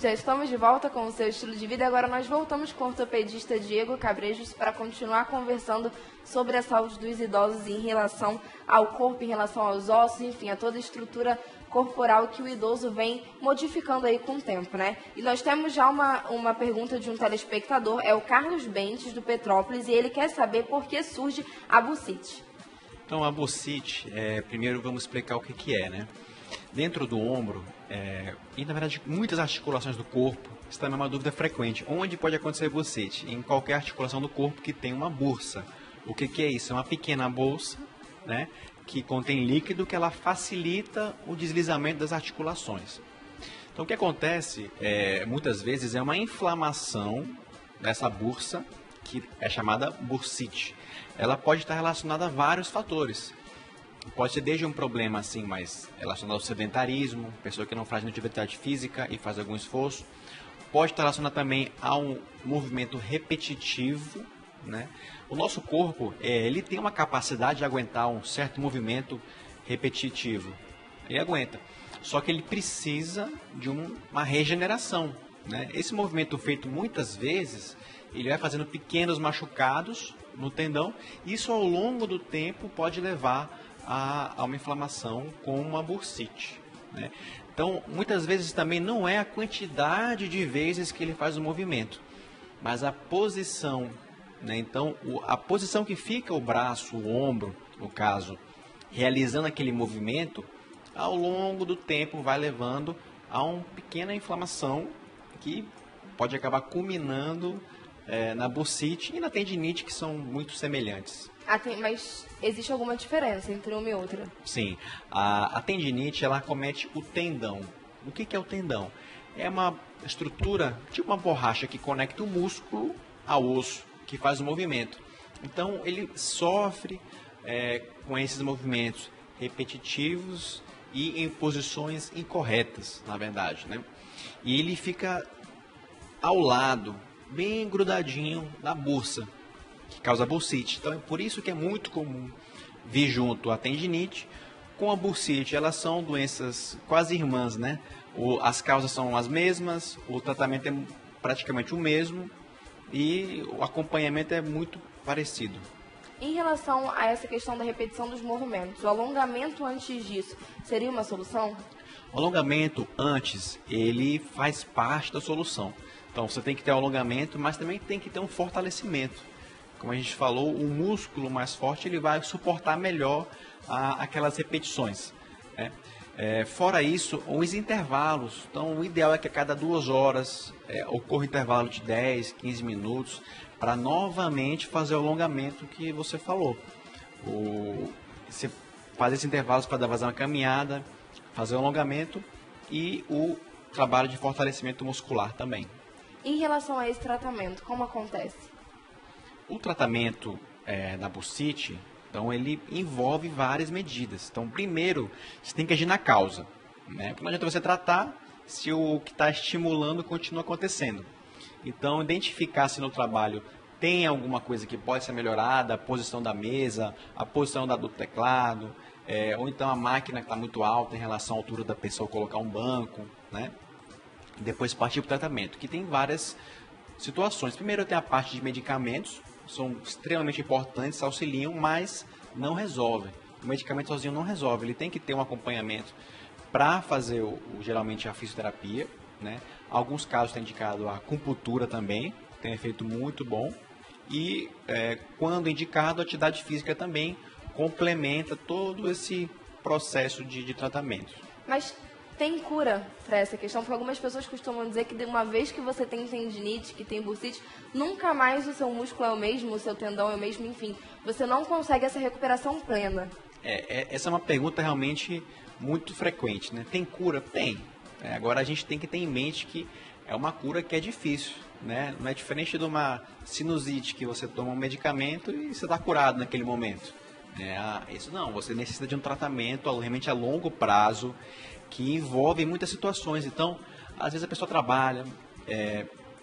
Já estamos de volta com o seu estilo de vida e agora nós voltamos com o ortopedista Diego Cabrejos para continuar conversando sobre a saúde dos idosos em relação ao corpo, em relação aos ossos, enfim, a toda a estrutura corporal que o idoso vem modificando aí com o tempo, né? E nós temos já uma pergunta de um telespectador, é o Carlos Bentes, do Petrópolis, e ele quer saber por que surge a bursite. Então, a bursite, primeiro vamos explicar o que é, né? Dentro do ombro, e na verdade muitas articulações do corpo, isso também é uma dúvida frequente. Onde pode acontecer bursite? Em qualquer articulação do corpo que tem uma bursa. O que é isso? É uma pequena bolsa, né, que contém líquido que ela facilita o deslizamento das articulações. Então o que acontece, muitas vezes, é uma inflamação dessa bursa, que é chamada bursite. Ela pode estar relacionada a vários fatores. Pode ser desde um problema assim, mais relacionado ao sedentarismo, pessoa que não faz nenhuma atividade física e faz algum esforço. Pode estar relacionado também a um movimento repetitivo, né? O nosso corpo, ele tem uma capacidade de aguentar um certo movimento repetitivo. Ele aguenta. Só que ele precisa de uma regeneração, né? Esse movimento feito muitas vezes, ele vai fazendo pequenos machucados no tendão. Isso ao longo do tempo pode levar a uma inflamação com uma bursite, né? Então, muitas vezes também não é a quantidade de vezes que ele faz o movimento, mas a posição, né? Então, a posição que fica o braço, o ombro, no caso, realizando aquele movimento, ao longo do tempo vai levando a uma pequena inflamação que pode acabar culminando na bursite e na tendinite, que são muito semelhantes. Mas existe alguma diferença entre uma e outra? Sim, a tendinite, ela acomete o tendão. O que é o tendão? É uma estrutura, tipo uma borracha que conecta o músculo ao osso, que faz o movimento. Então, ele sofre com esses movimentos repetitivos e em posições incorretas, na verdade, né? E ele fica ao lado, bem grudadinho na bursa, que causa bursite. Então, é por isso que é muito comum vir junto a tendinite com a bursite. Elas são doenças quase irmãs, né? As causas são as mesmas, o tratamento é praticamente o mesmo e o acompanhamento é muito parecido. Em relação a essa questão da repetição dos movimentos, o alongamento antes disso seria uma solução? O alongamento antes, ele faz parte da solução. Então, você tem que ter um alongamento, mas também tem que ter um fortalecimento. Como a gente falou, o músculo mais forte ele vai suportar melhor aquelas repetições, né? Fora isso, os intervalos. Então, o ideal é que a cada 2 horas ocorra um intervalo de 10, 15 minutos para novamente fazer o alongamento que você falou. Você faz esses intervalos para dar vazão à caminhada, fazer o alongamento e o trabalho de fortalecimento muscular também. Em relação a esse tratamento, como acontece? O tratamento da bursite, então, ele envolve várias medidas. Então, primeiro, você tem que agir na causa, né? Porque não adianta você tratar se o que está estimulando continua acontecendo. Então, identificar se no trabalho tem alguma coisa que pode ser melhorada, a posição da mesa, a posição do teclado, ou então a máquina que está muito alta em relação à altura da pessoa, colocar um banco, né? Depois partir para o tratamento, que tem várias situações. Primeiro tem a parte de medicamentos, são extremamente importantes, auxiliam, mas não resolvem. O medicamento sozinho não resolve, ele tem que ter um acompanhamento para fazer geralmente a fisioterapia, né? Alguns casos tem indicado a acupuntura também, tem efeito muito bom. E quando indicado, a atividade física também complementa todo esse processo de tratamento. Mas tem cura para essa questão? Porque algumas pessoas costumam dizer que de uma vez que você tem tendinite, que tem bursite, nunca mais o seu músculo é o mesmo, o seu tendão é o mesmo, enfim. Você não consegue essa recuperação plena. Essa é uma pergunta realmente muito frequente, né? Tem cura? Tem. Agora a gente tem que ter em mente que é uma cura que é difícil, né? Não é diferente de uma sinusite que você toma um medicamento e você está curado naquele momento. Isso não, você necessita de um tratamento realmente a longo prazo, que envolve muitas situações. Então, às vezes a pessoa trabalha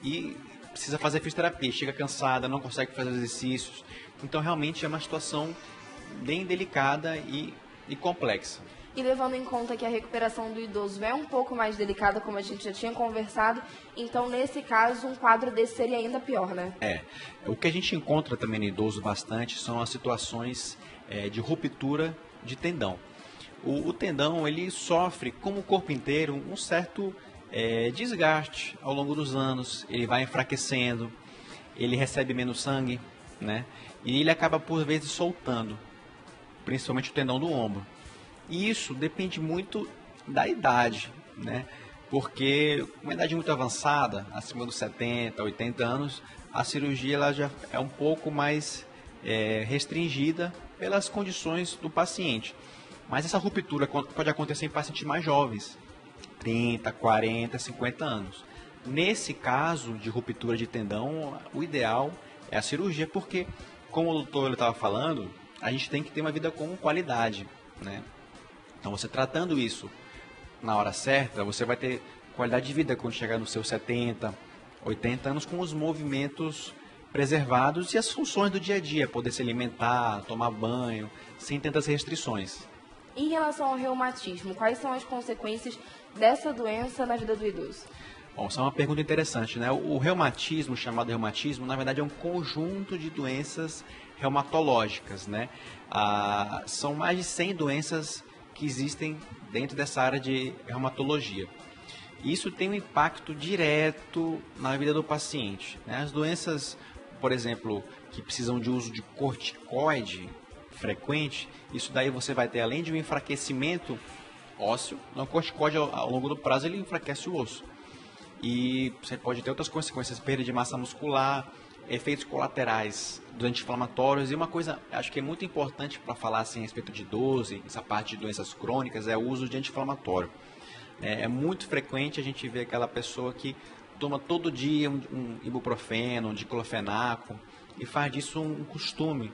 e precisa fazer fisioterapia, chega cansada, não consegue fazer exercícios. Então, realmente é uma situação bem delicada e complexa. e levando em conta que a recuperação do idoso é um pouco mais delicada, como a gente já tinha conversado, então nesse caso um quadro desse seria ainda pior, né? O que a gente encontra também no idoso bastante são as situações de ruptura de tendão. O tendão, ele sofre, como o corpo inteiro, um certo desgaste ao longo dos anos, ele vai enfraquecendo, ele recebe menos sangue, né? E ele acaba por vezes soltando, principalmente o tendão do ombro. E isso depende muito da idade, né? Porque uma idade muito avançada, acima dos 70, 80 anos, a cirurgia ela já é um pouco mais restringida pelas condições do paciente. Mas essa ruptura pode acontecer em pacientes mais jovens, 30, 40, 50 anos. Nesse caso de ruptura de tendão, o ideal é a cirurgia, porque, como o doutor estava falando, a gente tem que ter uma vida com qualidade, né? Então, você tratando isso na hora certa, você vai ter qualidade de vida quando chegar nos seus 70, 80 anos, com os movimentos preservados e as funções do dia a dia, poder se alimentar, tomar banho, sem tantas restrições. Em relação ao reumatismo, quais são as consequências dessa doença na vida do idoso? Bom, essa é uma pergunta interessante, né? O reumatismo, chamado reumatismo, na verdade é um conjunto de doenças reumatológicas, né? São mais de 100 doenças que existem dentro dessa área de reumatologia. Isso tem um impacto direto na vida do paciente, né? As doenças, por exemplo, que precisam de uso de corticoide frequente, isso daí você vai ter, além de um enfraquecimento ósseo, o corticoide ao longo do prazo ele enfraquece o osso. E você pode ter outras consequências, perda de massa muscular, efeitos colaterais dos anti-inflamatórios. E uma coisa, acho que é muito importante para falar assim, a respeito de idoso, essa parte de doenças crônicas, é o uso de anti-inflamatório. É muito frequente a gente ver aquela pessoa que toma todo dia um ibuprofeno, um diclofenaco, e faz disso um costume.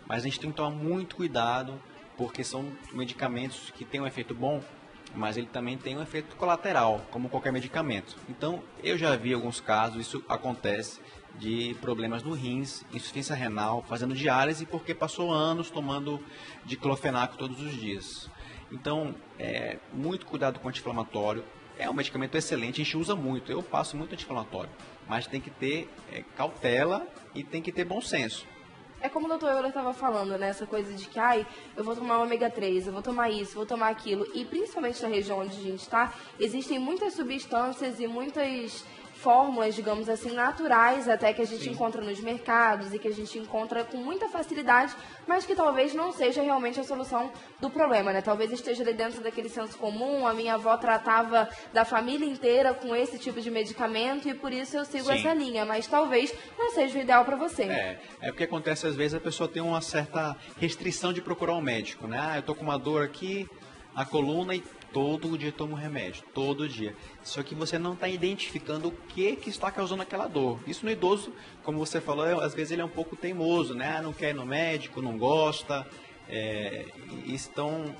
Mas a gente tem que tomar muito cuidado, porque são medicamentos que têm um efeito bom, mas ele também tem um efeito colateral, como qualquer medicamento. Então, eu já vi alguns casos, isso acontece, de problemas no rins, insuficiência renal, fazendo diálise, porque passou anos tomando diclofenaco todos os dias. Então, muito cuidado com o anti-inflamatório. É um medicamento excelente, a gente usa muito, eu passo muito anti-inflamatório, mas tem que ter cautela e tem que ter bom senso. É como o doutor Euler estava falando, né? Essa coisa de que, eu vou tomar o ômega 3, eu vou tomar isso, vou tomar aquilo. E principalmente na região onde a gente está, existem muitas substâncias e muitas fórmulas, digamos assim, naturais até que a gente encontra nos mercados e que a gente encontra com muita facilidade, mas que talvez não seja realmente a solução do problema, né? Talvez esteja ali dentro daquele senso comum, a minha avó tratava da família inteira com esse tipo de medicamento e por isso eu sigo essa linha, mas talvez não seja o ideal para você. É porque acontece às vezes a pessoa tem uma certa restrição de procurar um médico, né? Eu tô com uma dor aqui na coluna e todo dia tomo remédio, todo dia. Só que você não está identificando o que está causando aquela dor. Isso no idoso, como você falou, às vezes ele é um pouco teimoso, né? Não quer ir no médico, não gosta. Então,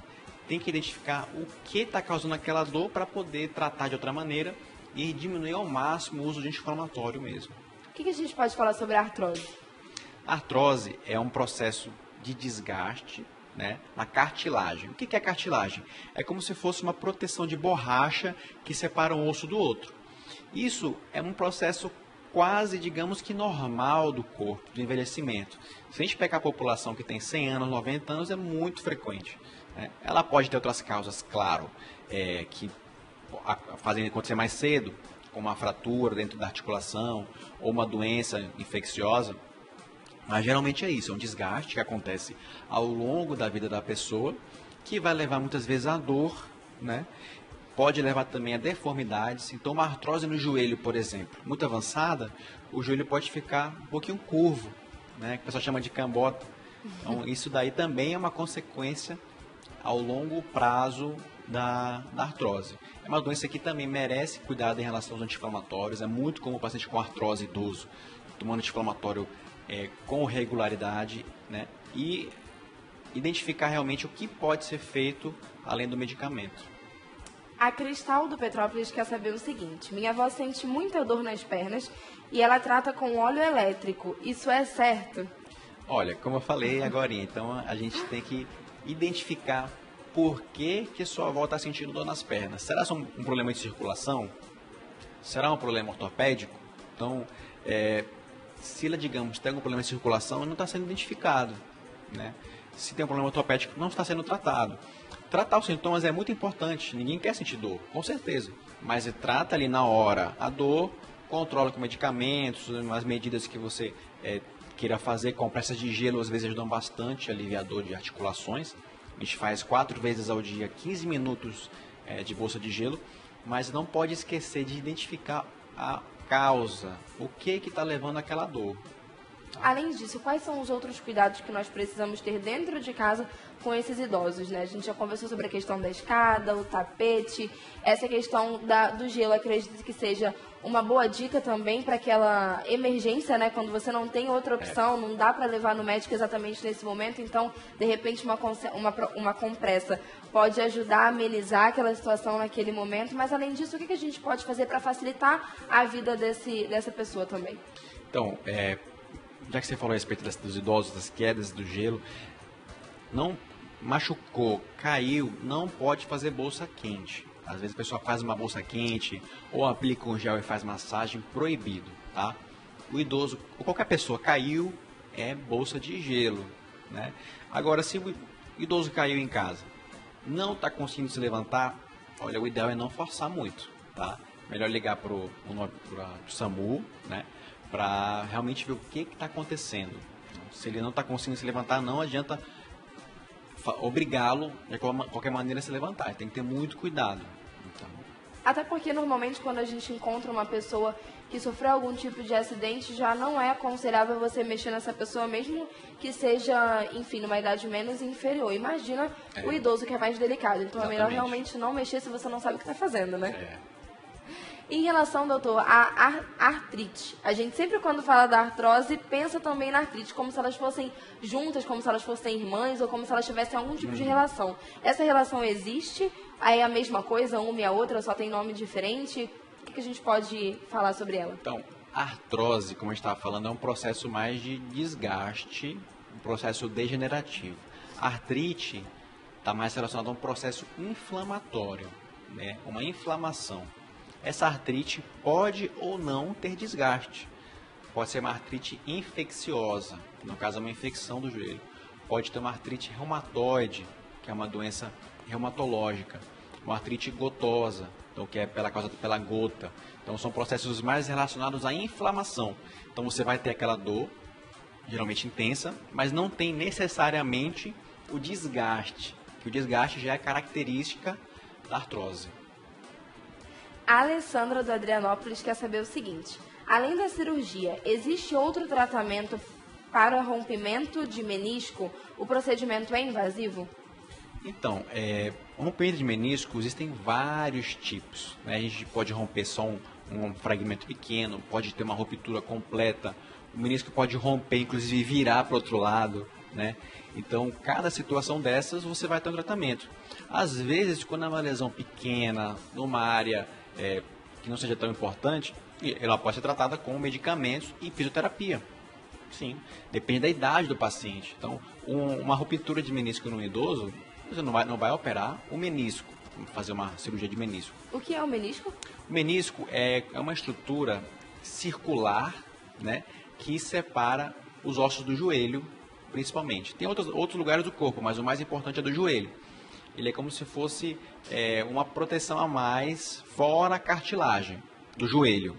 tem que identificar o que está causando aquela dor para poder tratar de outra maneira e diminuir ao máximo o uso de anti-inflamatório mesmo. O que a gente pode falar sobre a artrose? A artrose é um processo de desgaste, né, na cartilagem. O que é cartilagem? É como se fosse uma proteção de borracha que separa um osso do outro. Isso é um processo quase, digamos que normal do corpo, do envelhecimento. Se a gente pegar a população que tem 100 anos, 90 anos, é muito frequente, né? Ela pode ter outras causas, claro, que fazem acontecer mais cedo, como uma fratura dentro da articulação ou uma doença infecciosa. Mas geralmente é isso, é um desgaste que acontece ao longo da vida da pessoa, que vai levar muitas vezes à dor, né? Pode levar também a deformidades. Então, uma artrose no joelho, por exemplo, muito avançada, o joelho pode ficar um pouquinho curvo, né? Que o pessoal chama de cambota. Então, isso daí também é uma consequência ao longo prazo da artrose. É uma doença que também merece cuidado em relação aos anti-inflamatórios. É muito comum o paciente com artrose idoso tomando anti-inflamatório com regularidade, né? E identificar realmente o que pode ser feito além do medicamento. A Cristal do Petrópolis quer saber o seguinte: minha avó sente muita dor nas pernas e ela trata com óleo elétrico. Isso é certo? Olha, como eu falei agora, então a gente tem que identificar por que sua avó está sentindo dor nas pernas. Será só um problema de circulação? Será um problema ortopédico? Então, se ela, digamos, tem algum problema de circulação, não está sendo identificado, né? Se tem um problema ortopédico, não está sendo tratado. Tratar os sintomas é muito importante. Ninguém quer sentir dor, com certeza. Mas trata ali na hora a dor, controla com medicamentos, as medidas que você queira fazer. Compressas de gelo às vezes ajudam bastante a aliviar a dor de articulações. A gente faz 4 vezes ao dia, 15 minutos de bolsa de gelo. Mas não pode esquecer de identificar a causa, o que está levando àquela dor. Além disso, quais são os outros cuidados que nós precisamos ter dentro de casa com esses idosos, né? A gente já conversou sobre a questão da escada, o tapete, essa questão do gelo, acredito que seja uma boa dica também para aquela emergência, né? Quando você não tem outra opção, não dá para levar no médico exatamente nesse momento, então, de repente, uma compressa pode ajudar a amenizar aquela situação naquele momento, mas além disso, o que a gente pode fazer para facilitar a vida dessa pessoa também? Então, já que você falou a respeito dos idosos, das quedas, do gelo, não machucou, caiu, não pode fazer bolsa quente. Às vezes a pessoa faz uma bolsa quente ou aplica um gel e faz massagem, proibido, tá? O idoso, ou qualquer pessoa caiu, é bolsa de gelo, né? Agora, se o idoso caiu em casa, não está conseguindo se levantar, olha, o ideal é não forçar muito, tá? Melhor ligar para o SAMU, né? Para realmente ver o que está acontecendo. Se ele não está conseguindo se levantar, não adianta obrigá-lo de qualquer maneira a se levantar. Tem que ter muito cuidado. Então... Até porque normalmente quando a gente encontra uma pessoa que sofreu algum tipo de acidente, já não é aconselhável você mexer nessa pessoa, mesmo que seja, enfim, numa idade menos inferior. Imagina o idoso que é mais delicado. Então é melhor realmente não mexer se você não sabe o que está fazendo, né? Em relação, doutor, à artrite, a gente sempre quando fala da artrose pensa também na artrite, como se elas fossem juntas, como se elas fossem irmãs ou como se elas tivessem algum tipo de relação. Essa relação existe? Aí é a mesma coisa, uma e a outra, só tem nome diferente? O que a gente pode falar sobre ela? Então, a artrose, como a gente estava falando, é um processo mais de desgaste, um processo degenerativo. A artrite está mais relacionada a um processo inflamatório, né? Uma inflamação. Essa artrite pode ou não ter desgaste. Pode ser uma artrite infecciosa, no caso é uma infecção do joelho. Pode ter uma artrite reumatoide, que é uma doença reumatológica. Uma artrite gotosa, então, que é pela gota. Então são processos mais relacionados à inflamação. Então você vai ter aquela dor, geralmente intensa, mas não tem necessariamente o desgaste, que o desgaste já é característica da artrose. A Alessandra do Adrianópolis quer saber o seguinte: além da cirurgia, existe outro tratamento para rompimento de menisco? O procedimento é invasivo? Então, rompimento de menisco existem vários tipos, né? A gente pode romper só um fragmento pequeno, pode ter uma ruptura completa, o menisco pode romper, inclusive virar para o outro lado, né? Então, cada situação dessas você vai ter um tratamento. Às vezes, quando é uma lesão pequena, numa área que não seja tão importante, ela pode ser tratada com medicamentos e fisioterapia. Sim, depende da idade do paciente. Então, uma ruptura de menisco no idoso, você não vai operar o menisco, fazer uma cirurgia de menisco. O que é o menisco? O menisco é uma estrutura circular, né, que separa os ossos do joelho, principalmente. Tem outros lugares do corpo, mas o mais importante é do joelho. Ele é como se fosse uma proteção a mais fora a cartilagem do joelho.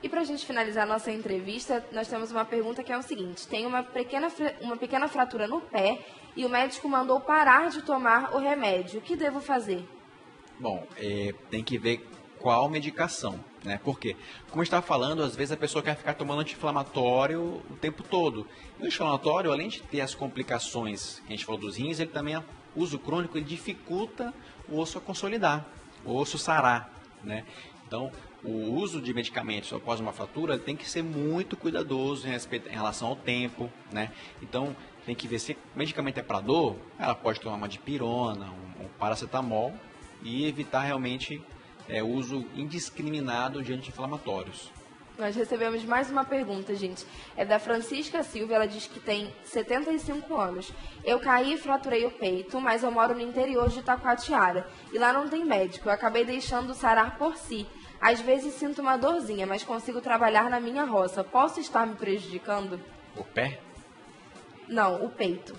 E para a gente finalizar a nossa entrevista, nós temos uma pergunta que é o seguinte: tem uma pequena fratura no pé e o médico mandou parar de tomar o remédio. O que devo fazer? Bom, tem que ver qual medicação, né? Porque, como a gente estava falando, às vezes a pessoa quer ficar tomando anti-inflamatório o tempo todo. E o anti-inflamatório, além de ter as complicações que a gente falou dos rins, ele também, o uso crônico, ele dificulta o osso a consolidar, o osso sarar, né? Então, o uso de medicamentos após uma fratura tem que ser muito cuidadoso em relação ao tempo, né? Então, tem que ver se o medicamento é para dor, ela pode tomar uma dipirona, um paracetamol e evitar realmente o uso indiscriminado de anti-inflamatórios. Nós recebemos mais uma pergunta, gente. É da Francisca Silva, ela diz que tem 75 anos. Eu caí e fraturei o peito, mas eu moro no interior de Itacoatiara. E lá não tem médico, eu acabei deixando sarar por si. Às vezes sinto uma dorzinha, mas consigo trabalhar na minha roça. Posso estar me prejudicando? O pé? Não, o peito.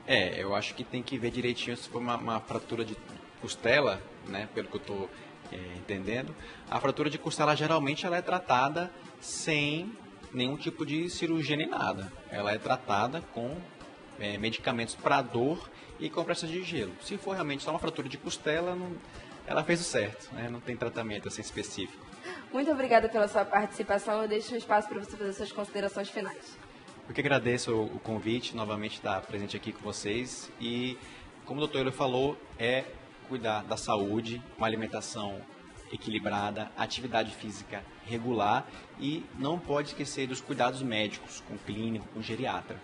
Eu acho que tem que ver direitinho se for uma fratura de costela, né, pelo que eu estou entendendo. A fratura de costela, geralmente, ela é tratada sem nenhum tipo de cirurgia nem nada. Ela é tratada com medicamentos para dor e compressas de gelo. Se for realmente só uma fratura de costela, ela fez o certo, né? Não tem tratamento assim específico. Muito obrigada pela sua participação. Eu deixo um espaço para você fazer suas considerações finais. Eu que agradeço o convite, novamente estar presente aqui com vocês. E, como o doutor Euler falou, cuidar da saúde, uma alimentação equilibrada, atividade física regular e não pode esquecer dos cuidados médicos, com clínico, com geriatra.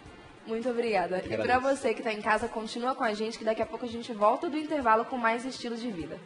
Muito obrigada. E para você que está em casa, continua com a gente, que daqui a pouco a gente volta do intervalo com mais estilos de vida.